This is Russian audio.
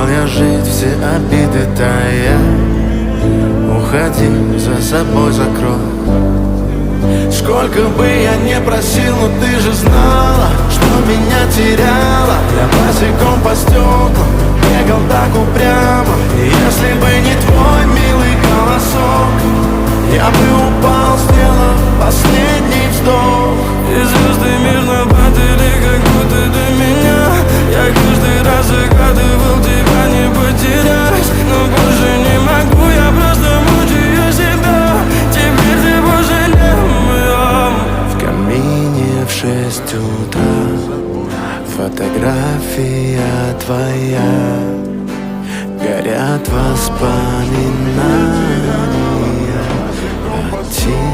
Стал я жить, все обиды тая. Уходи, за собой закрой. Сколько бы я не просил, но ты же знала, что меня теряла. Я босиком по стеклам бегал так упрямо. И если бы не твой милый голосок, я бы упал, сделав последний вздох. И звезды мирно падали, как будто до меня. Я каждый раз загадывал тебя не потерять, но больше не могу, я просто мучаю себя. Теперь ты больше не моя. В камине в 6 утра фотография твоя. Горят воспоминания о тебе.